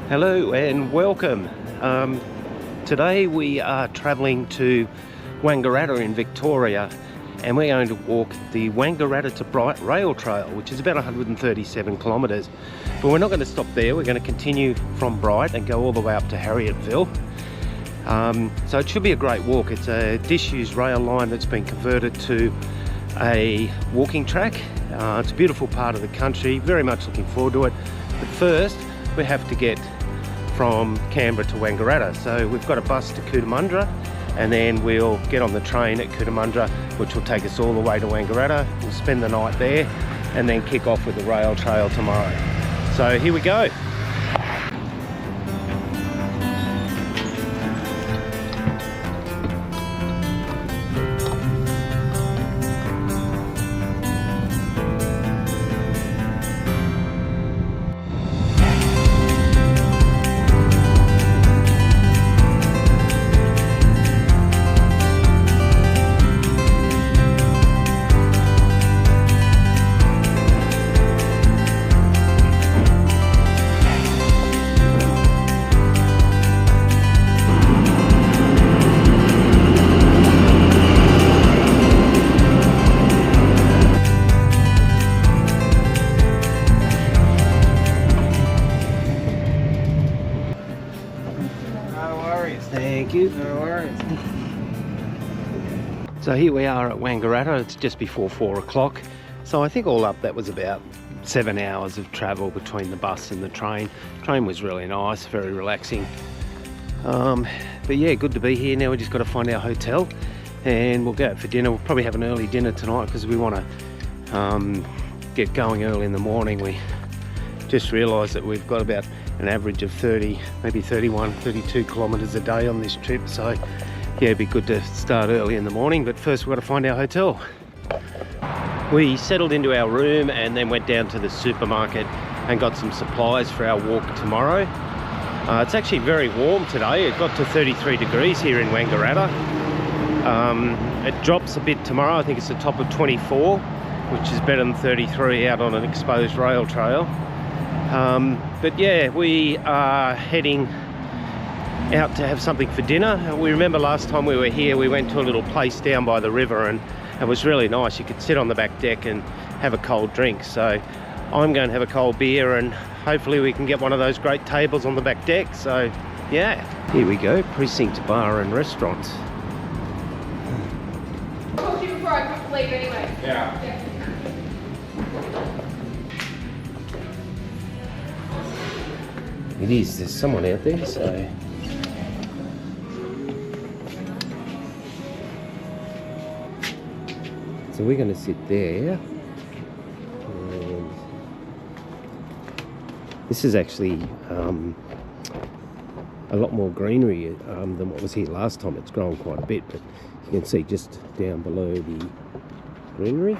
Hello and welcome. Today we are travelling to Wangaratta in Victoria, and we're going to walk the Wangaratta to Bright Rail Trail, which is about 137 kilometres. But we're not going to stop there. We're going to continue from Bright and go all the way up to Harrietville. So it should be a great walk. It's a disused rail line that's been converted to a walking track. It's a beautiful part of the country, very much looking forward to it. But first we have to get from Canberra to Wangaratta. So we've got a bus to Cootamundra, and then we'll get on the train at Cootamundra, which will take us all the way to Wangaratta. We'll spend the night there and then kick off with the rail trail tomorrow. So here we go. Thank you. No worries. So here we are at Wangaratta. It's just before 4 o'clock. So I think all up that was about 7 hours of travel between the bus and the train. The train was really nice, very relaxing. But yeah, good to be here. Now we just got to find our hotel and we'll go out for dinner. We'll probably have an early dinner tonight because we want to get going early in the morning. We just realised that we've got about an average of 30, maybe 31, 32 kilometres a day on this trip. So yeah, it'd be good to start early in the morning, but first we've got to find our hotel. We settled into our room and then went down to the supermarket and got some supplies for our walk tomorrow. It's actually very warm today. It got to 33 degrees here in Wangaratta. It drops a bit tomorrow. I think it's the top of 24, which is better than 33 out on an exposed rail trail. But yeah, we are heading out to have something for dinner. We remember last time we were here, we went to a little place down by the river and it was really nice. You could sit on the back deck and have a cold drink. So I'm going to have a cold beer and hopefully we can get one of those great tables on the back deck. So yeah, here we go, Precinct Bar and Restaurants. I told you before I leave anyway. Yeah. It is, there's someone out there, so. So we're going to sit there. And this is actually a lot more greenery than what was here last time. It's grown quite a bit, but you can see just down below the greenery.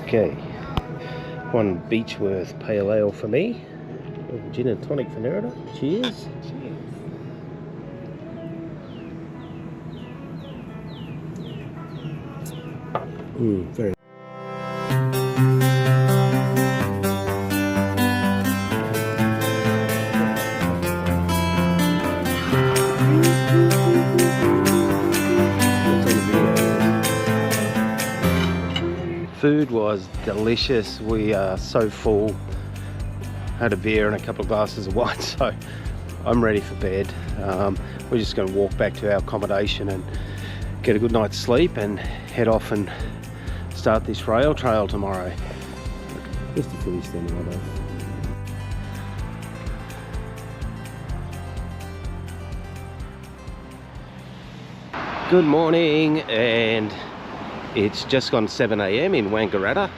Okay, one Beechworth Pale Ale for me. Gin and tonic for Nerida. Cheers. Very. Food was delicious. We are so full. Had a beer and a couple of glasses of wine, so I'm ready for bed. We're just going to walk back to our accommodation and get a good night's sleep and head off and start this rail trail tomorrow. Just to finish the night off. Good morning, and it's just gone 7 AM in Wangaratta.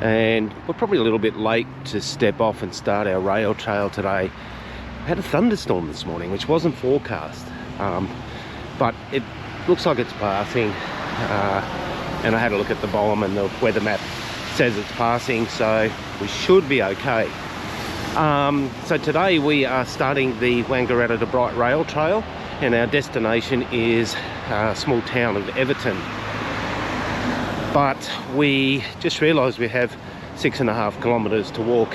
And we're probably a little bit late to step off and start our rail trail today. We had a thunderstorm this morning, which wasn't forecast, but it looks like it's passing. And I had a look at the BOM and the weather map says it's passing, so we should be okay. So today we are starting the Wangaratta to Bright Rail Trail, and our destination is a small town of Everton. But we just realised we have 6.5 kilometres to walk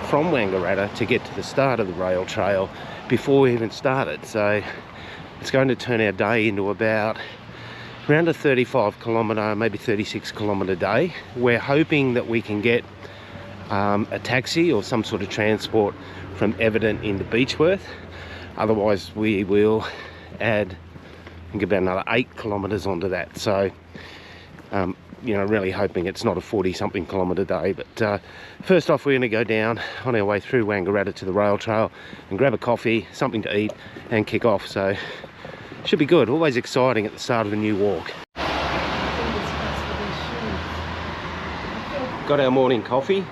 from Wangaratta to get to the start of the rail trail before we even started. So it's going to turn our day into about around a 35 kilometre, maybe 36 kilometre day. We're hoping that we can get a taxi or some sort of transport from Everton into Beechworth. Otherwise we will add, I think, about another 8 kilometres onto that. So you know, really hoping it's not a 40 something kilometre day. But first off, we're going to go down on our way through Wangaratta to the rail trail and grab a coffee, something to eat, and kick off. So should be good. Always exciting at the start of a new walk. Got our morning coffee,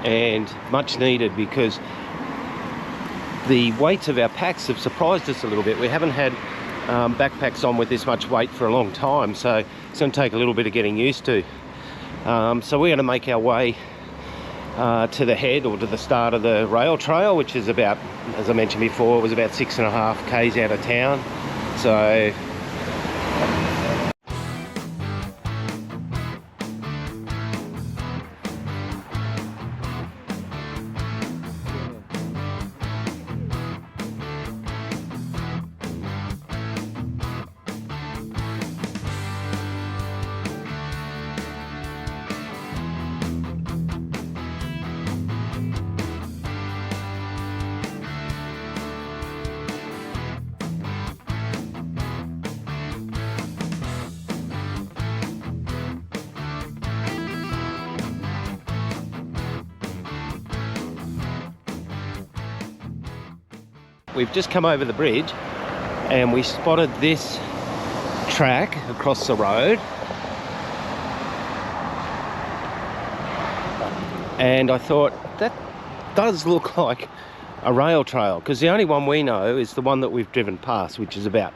and much needed, because the weights of our packs have surprised us a little bit. We haven't had backpacks on with this much weight for a long time, so it's going to take a little bit of getting used to. So we're going to make our way to the head, or to the start of the rail trail, which is about, as I mentioned before, it was about 6.5 k's out of town. So we've just come over the bridge and we spotted this track across the road, and I thought that does look like a rail trail, because the only one we know is the one that we've driven past, which is about,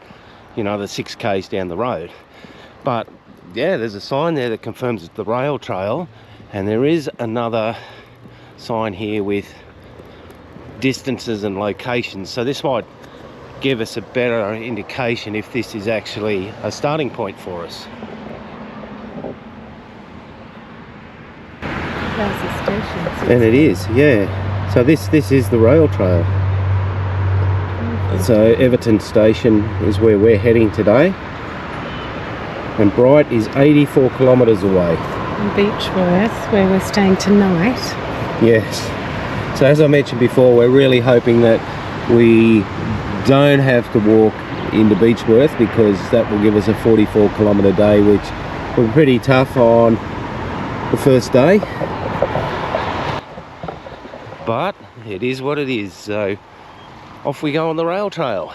you know, the 6 k's down the road. But yeah, there's a sign there that confirms it's the rail trail, and there is another sign here with distances and locations, so this might give us a better indication if this is actually a starting point for us. That's a station. And it is, yeah. So this is the rail trail. So Everton station is where we're heading today, and Bright is 84 kilometres away. And Beechworth, where we're staying tonight. Yes. So as I mentioned before, we're really hoping that we don't have to walk into Beechworth, because that will give us a 44 kilometre day, which will be pretty tough on the first day. But it is what it is, so off we go on the rail trail.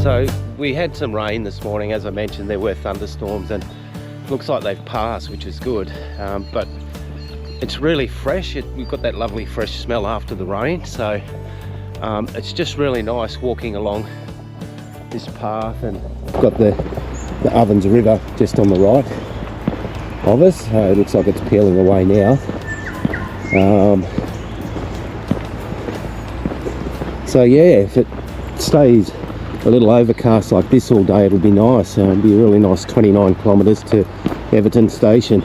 So we had some rain this morning. As I mentioned, there were thunderstorms, and looks like they've passed, which is good, but it's really fresh. We've got that lovely fresh smell after the rain, so it's just really nice walking along this path. And we've got the Ovens River just on the right of us. It looks like it's peeling away now. So yeah, if it stays a little overcast like this all day, it'll be nice. It'll be a really nice 29 kilometres to Everton station.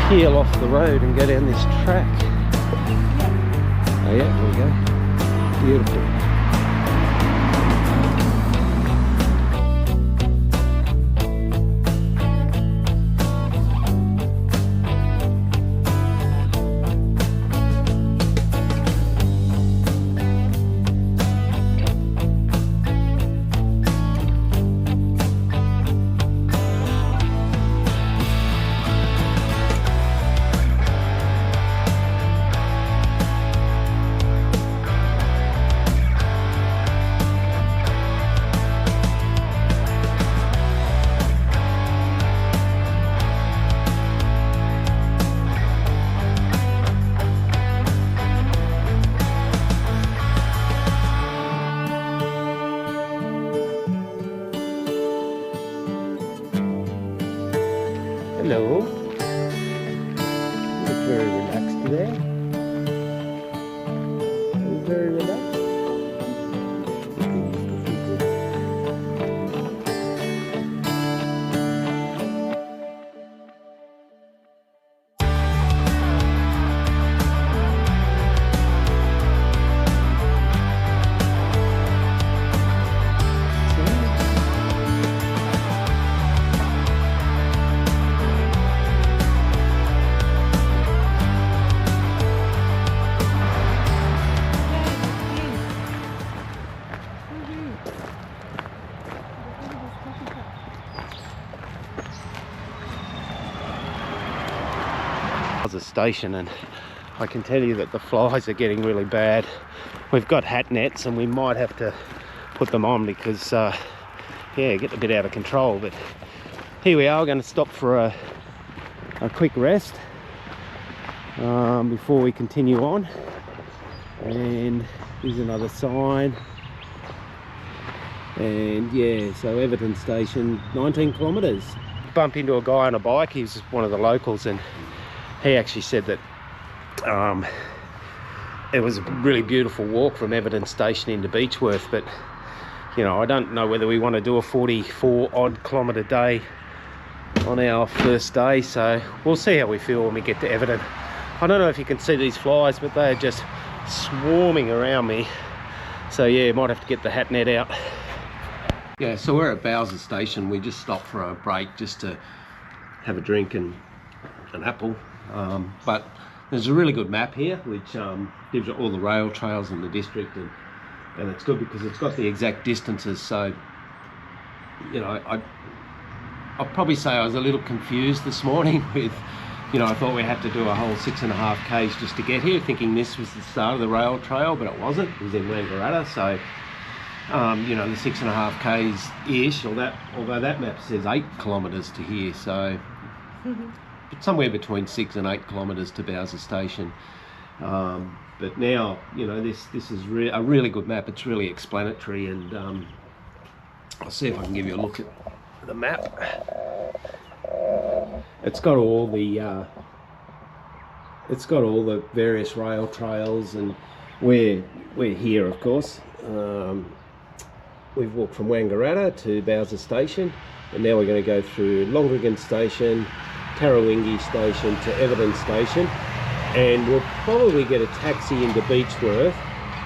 Peel off the road and go down this track. Oh yeah, there we go. Beautiful. A station, and I can tell you that the flies are getting really bad. We've got hat nets and we might have to put them on because yeah, get a bit out of control. But here we are, we're going to stop for a quick rest before we continue on. And here's another sign, and yeah, so Everton station, 19 kilometres. Bump into a guy on a bike, he's one of the locals, and he actually said that it was a really beautiful walk from Everton station into Beechworth, but you know, I don't know whether we want to do a 44 odd kilometre day on our first day, so we'll see how we feel when we get to Everton. I don't know if you can see these flies, but they're just swarming around me, so yeah, might have to get the hat net out. Yeah, so we're at Bowser station. We just stopped for a break just to have a drink and an apple. But there's a really good map here which gives you all the rail trails in the district, and it's good because it's got the exact distances. So you know, I'll probably say I was a little confused this morning with, you know, I thought we had to do a whole 6.5 k's just to get here, thinking this was the start of the rail trail, but it wasn't. It was in Wangaratta. So you know, the 6.5 k's ish, although that map says 8 kilometres to here, so somewhere between 6 and 8 kilometres to Bowser station. But now, you know, this is a really good map. It's really explanatory, and I'll see if I can give you a look at the map. It's got all the various rail trails, and we're here, of course. We've walked from Wangaratta to Bowser station, and now we're going to go through Longrigan station, Tarawingi station to Everton station, and we'll probably get a taxi into Beechworth,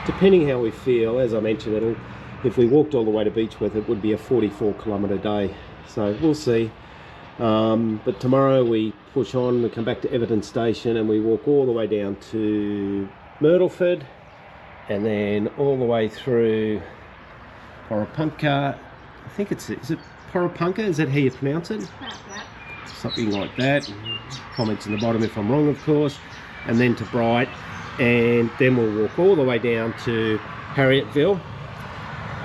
depending how we feel. As I mentioned, if we walked all the way to Beechworth, it would be a 44 kilometre day, so we'll see. But tomorrow we push on, we come back to Everton station, and we walk all the way down to Myrtleford, and then all the way through Porapunka. I think is it Porapunka? Is that how you pronounce it? Something like that. Comments in the bottom if I'm wrong, of course. And then to Bright, and then we'll walk all the way down to Harrietville,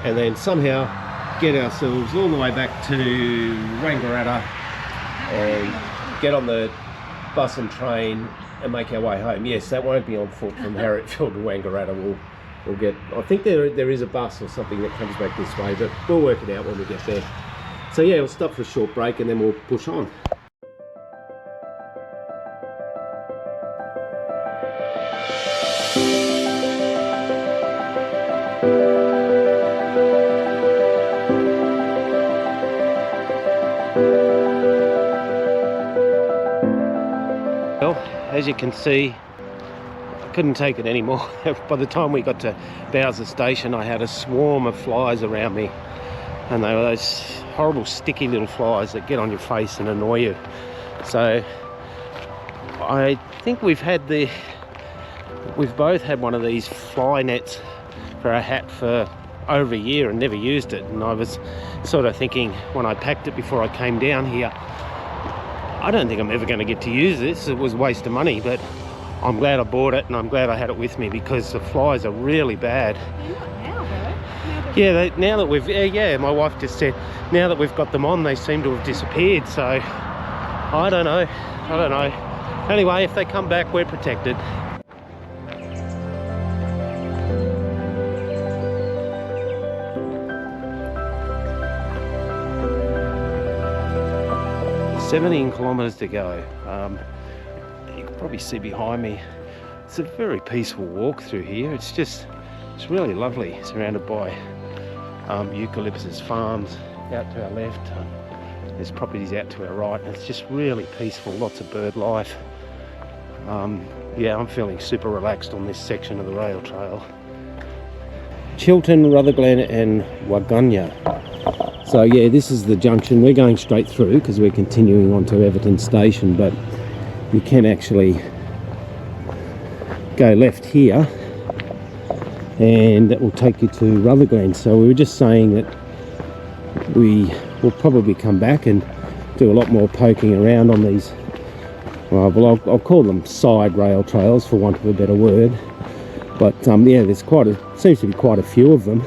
and then somehow get ourselves all the way back to Wangaratta and get on the bus and train and make our way home. Yes, that won't be on foot from Harrietville to Wangaratta. We'll get, I think there is a bus or something that comes back this way, but we'll work it out when we get there. So yeah, we'll stop for a short break and then we'll push on. Well, as you can see, I couldn't take it anymore. By the time we got to Bowser station, I had a swarm of flies around me, and they were those horrible sticky little flies that get on your face and annoy you. So I think we've both had one of these fly nets for our hat for over a year and never used it, and I was sort of thinking when I packed it before I came down here, I don't think I'm ever going to get to use this. It was a waste of money, but I'm glad I bought it, and I'm glad I had it with me because the flies are really bad. Yeah, now that we've, yeah, my wife just said, now that we've got them on, they seem to have disappeared. So I don't know. Anyway, if they come back, we're protected. "17 kilometres to go." You can probably see behind me, it's a very peaceful walk through here. It's really lovely, surrounded by eucalyptus farms out to our left. There's properties out to our right, and it's just really peaceful, lots of bird life. Yeah, I'm feeling super relaxed on this section of the rail trail. Chilton, Rutherglen and Wagunya. So yeah, this is the junction. We're going straight through because we're continuing on to Everton station, but you can actually go left here and that will take you to Rutherglen. So we were just saying that we will probably come back and do a lot more poking around on these, well, I'll call them side rail trails for want of a better word, but yeah, there's seems to be quite a few of them.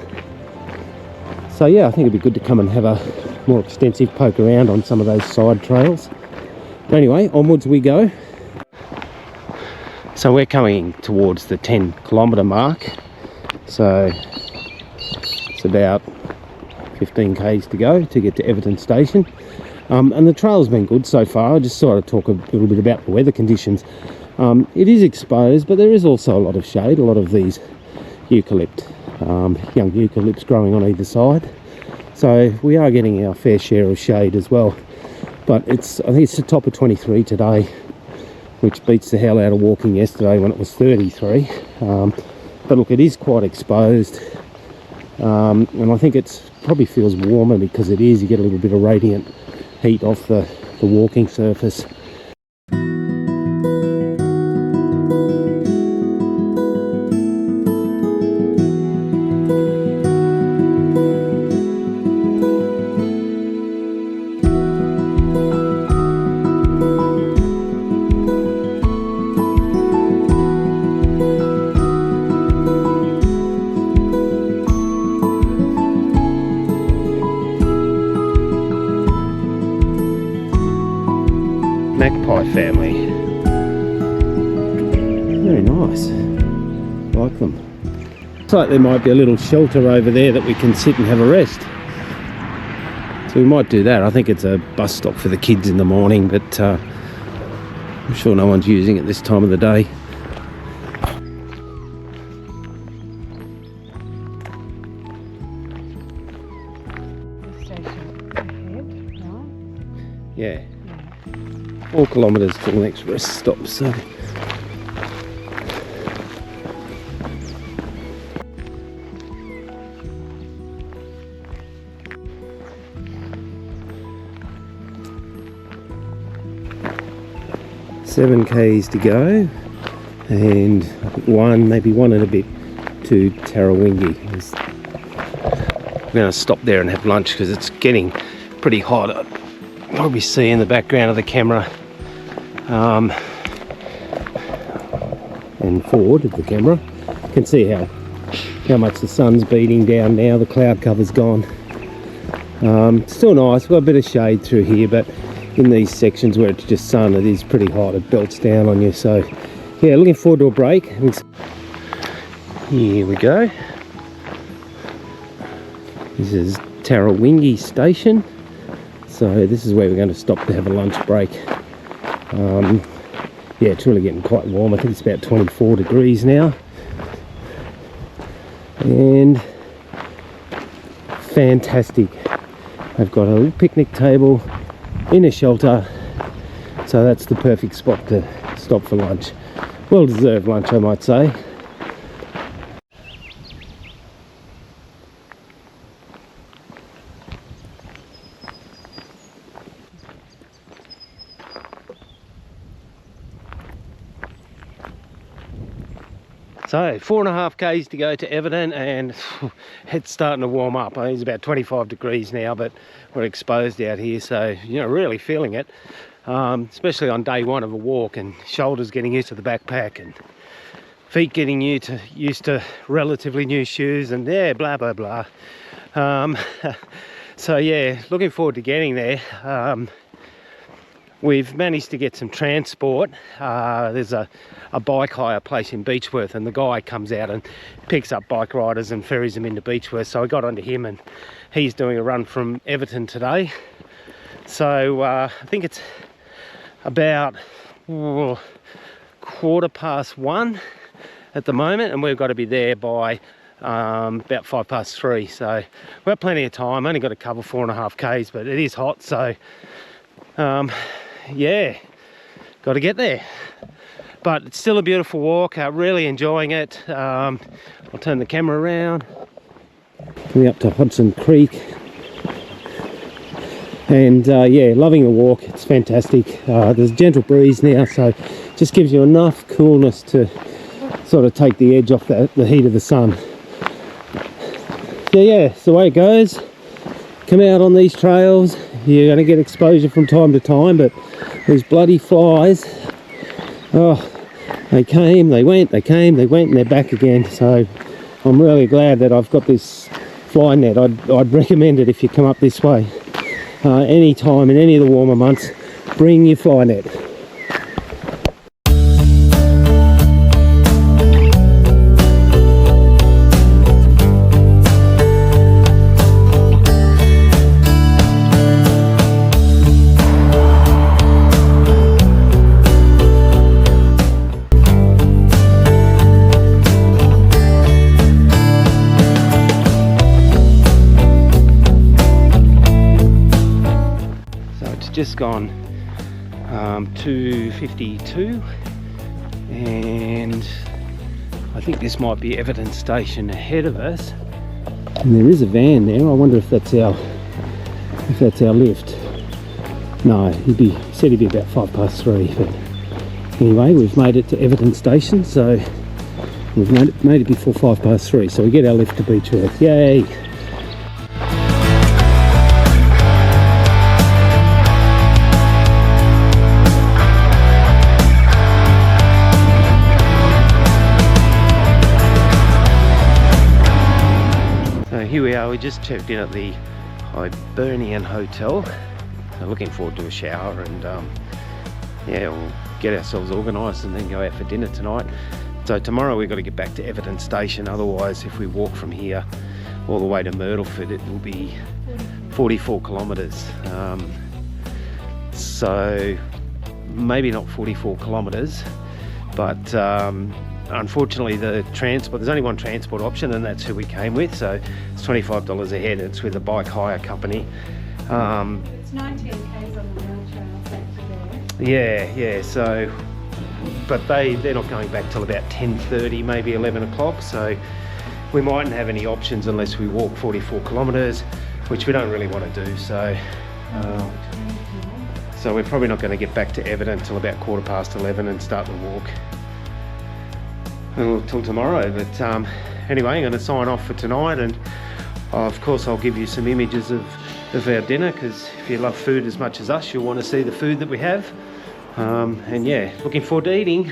So yeah, I think it'd be good to come and have a more extensive poke around on some of those side trails. But anyway, onwards we go. So we're coming towards the 10-kilometre mark, so it's about 15 k's to go to get to Everton station, and the trail's been good so far. I just sort of talk a little bit about the weather conditions. It is exposed, but there is also a lot of shade, a lot of these eucalypt, young eucalypts growing on either side, so we are getting our fair share of shade as well. But I think it's the top of 23 today, which beats the hell out of walking yesterday when it was 33. But look, it is quite exposed, and I think it probably feels warmer because it is. You get a little bit of radiant heat off the walking surface. Magpie family. Very nice. Like them. Looks like there might be a little shelter over there that we can sit and have a rest. So we might do that. I think it's a bus stop for the kids in the morning, but I'm sure no one's using it this time of the day. Station ahead, right? Yeah. 4 kilometres till the next rest stop, so. Seven k's to go, and I think maybe one and a bit to Tarawingi. I'm going to stop there and have lunch because it's getting pretty hot. I'll probably see in the background of the camera and forward of the camera, you can see how much the sun's beating down now. The cloud cover's gone. Still nice, we've got a bit of shade through here, but in these sections where it's just sun, it is pretty hot. It belts down on you. So yeah, looking forward to a break. Here we go. This is Tarawingi station. So this is where we're going to stop to have a lunch break. Yeah, it's really getting quite warm. I think it's about 24 degrees now. And fantastic. I've got a little picnic table in a shelter. So that's the perfect spot to stop for lunch. Well deserved lunch, I might say. So 4.5 k's to go to Everton, and it's starting to warm up. I think it's about 25 degrees now, but we're exposed out here, so really feeling it, especially on day one of a walk, and shoulders getting used to the backpack and feet getting used to relatively new shoes, and yeah, blah blah blah. So yeah, looking forward to getting there. We've managed to get some transport. There's a bike hire place in Beechworth, and the guy comes out and picks up bike riders and ferries them into Beechworth. So I got onto him, and he's doing a run from Everton today. So I think it's about 1:15 at the moment, and we've got to be there by about 3:05. So we've got plenty of time. Only got to cover 4.5 k's, but it is hot, so yeah, got to get there. But it's still a beautiful walk, really enjoying it. I'll turn the camera around. Coming up to Hodson Creek, and yeah, loving the walk. It's fantastic. There's a gentle breeze now, so just gives you enough coolness to sort of take the edge off the heat of the sun. yeah, it's the way it goes. Come out on these trails, you're going to get exposure from time to time, but these bloody flies, oh, they came, they went, they came, they went, and they're back again. So I'm really glad that I've got this fly net. I'd recommend it if you come up this way. Any time in any of the warmer months, bring your fly net. Just gone 2:52, and I think this might be Everton station ahead of us, and there is a van there. I wonder if that's our lift. No, he said he'd be about 3:05, but anyway, we've made it to Everton station, so we've made it before 3:05, so we get our lift to Beechworth. Yay! Here we are, we just checked in at the Hibernian Hotel. So looking forward to a shower, and yeah, we'll get ourselves organised and then go out for dinner tonight. So tomorrow we've got to get back to Everton station, otherwise if we walk from here all the way to Myrtleford it will be 44 kilometres. So maybe not 44 kilometres, but unfortunately there's only one transport option, and that's who we came with, so it's $25 a head. It's with a bike hire company. It's 19 k's on the rail trail back to there. Yeah, so but they're not going back till about 10:30, maybe 11 o'clock, so we mightn't have any options unless we walk 44 kilometres, which we don't really want to do. So so we're probably not going to get back to Everton till about 11:15 and start the walk till tomorrow. But anyway, I'm going to sign off for tonight, and of course I'll give you some images of our dinner, because if you love food as much as us, you'll want to see the food that we have. And yeah, looking forward to eating.